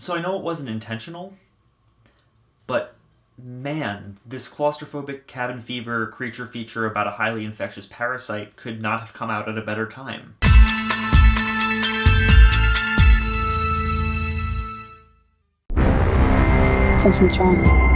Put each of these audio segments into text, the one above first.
So I know it wasn't intentional, but man, this claustrophobic cabin fever creature feature about a highly infectious parasite could not have come out at a better time. Something's wrong.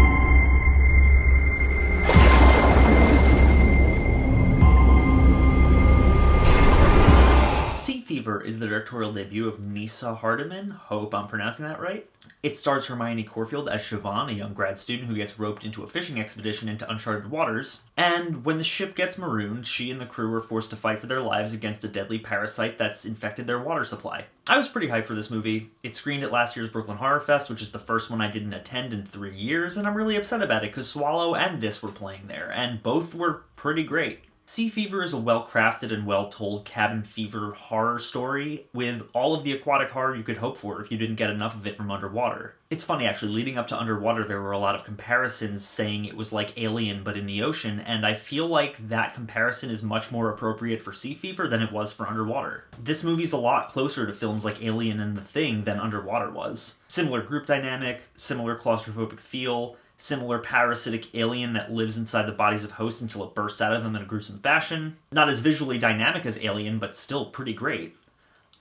Sea Fever is the directorial debut of Nisa Hardiman, hope I'm pronouncing that right. It stars Hermione Corfield as Siobhan, a young grad student who gets roped into a fishing expedition into uncharted waters, and when the ship gets marooned, she and the crew are forced to fight for their lives against a deadly parasite that's infected their water supply. I was pretty hyped for this movie. It screened at last year's Brooklyn Horror Fest, which is the first one I didn't attend in 3 years, and I'm really upset about it because Swallow and this were playing there, and both were pretty great. Sea Fever is a well-crafted and well-told cabin fever horror story with all of the aquatic horror you could hope for if you didn't get enough of it from underwater. It's funny actually, leading up to Underwater there were a lot of comparisons saying it was like Alien but in the ocean, and I feel like that comparison is much more appropriate for Sea Fever than it was for Underwater. This movie's a lot closer to films like Alien and The Thing than Underwater was. Similar group dynamic, similar claustrophobic feel, similar parasitic alien that lives inside the bodies of hosts until it bursts out of them in a gruesome fashion. Not as visually dynamic as Alien, but still pretty great.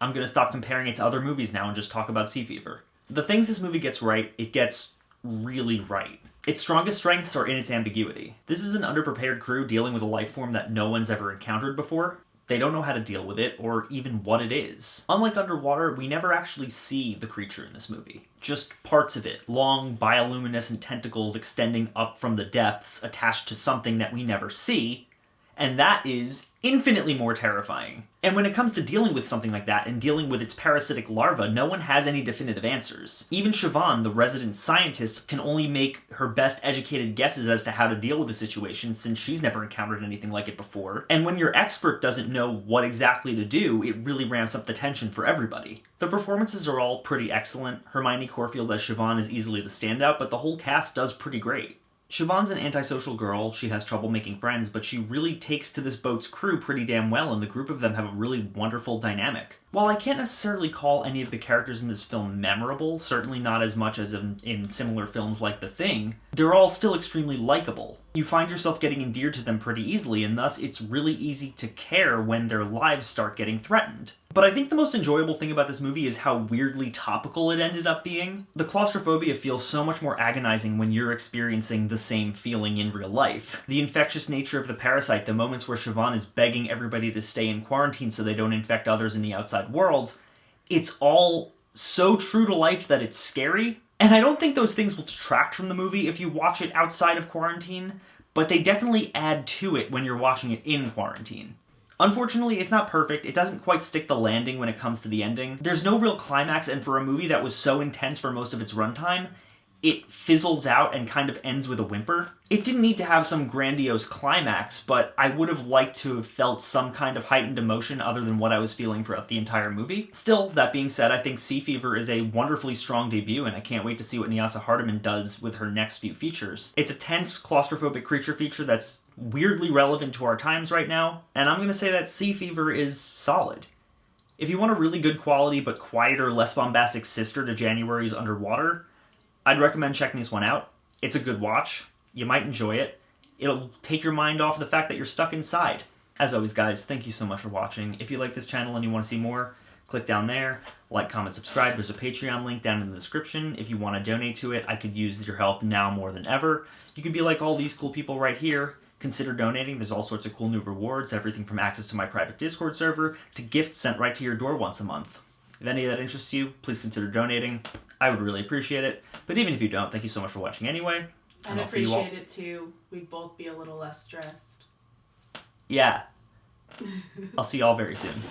I'm gonna stop comparing it to other movies now and just talk about Sea Fever. The things this movie gets right, it gets really right. Its strongest strengths are in its ambiguity. This is an underprepared crew dealing with a life form that no one's ever encountered before. They don't know how to deal with it, or even what it is. Unlike Underwater, we never actually see the creature in this movie. Just parts of it. Long, bioluminescent tentacles extending up from the depths, attached to something that we never see, and that is infinitely more terrifying. And when it comes to dealing with something like that, and dealing with its parasitic larva, no one has any definitive answers. Even Siobhan, the resident scientist, can only make her best educated guesses as to how to deal with the situation, since she's never encountered anything like it before. And when your expert doesn't know what exactly to do, it really ramps up the tension for everybody. The performances are all pretty excellent. Hermione Corfield as Siobhan is easily the standout, but the whole cast does pretty great. Siobhan's an antisocial girl, she has trouble making friends, but she really takes to this boat's crew pretty damn well, and the group of them have a really wonderful dynamic. While I can't necessarily call any of the characters in this film memorable, certainly not as much as in similar films like The Thing, they're all still extremely likable. You find yourself getting endeared to them pretty easily, and thus it's really easy to care when their lives start getting threatened. But I think the most enjoyable thing about this movie is how weirdly topical it ended up being. The claustrophobia feels so much more agonizing when you're experiencing the same feeling in real life. The infectious nature of the parasite, the moments where Siobhan is begging everybody to stay in quarantine so they don't infect others in the outside world, it's all so true to life that it's scary. And I don't think those things will detract from the movie if you watch it outside of quarantine, but they definitely add to it when you're watching it in quarantine. Unfortunately, it's not perfect. It doesn't quite stick the landing when it comes to the ending. There's no real climax, and for a movie that was so intense for most of its runtime, it fizzles out and kind of ends with a whimper. It didn't need to have some grandiose climax, but I would have liked to have felt some kind of heightened emotion other than what I was feeling throughout the entire movie. Still, that being said, I think Sea Fever is a wonderfully strong debut, and I can't wait to see what Nyasa Hardiman does with her next few features. It's a tense, claustrophobic creature feature that's weirdly relevant to our times right now, and I'm gonna say that Sea Fever is solid. If you want a really good quality but quieter, less bombastic sister to January's Underwater, I'd recommend checking this one out. It's a good watch. You might enjoy it. It'll take your mind off the fact that you're stuck inside. As always, guys, thank you so much for watching. If you like this channel and you want to see more, click down there. Like, comment, subscribe. There's a Patreon link down in the description. If you want to donate to it, I could use your help now more than ever. You could be like all these cool people right here. Consider donating. There's all sorts of cool new rewards, everything from access to my private Discord server to gifts sent right to your door once a month. If any of that interests you, please consider donating. I would really appreciate it. But even if you don't, thank you so much for watching anyway. I'd appreciate it too. We'd both be a little less stressed. Yeah. I'll see y'all very soon.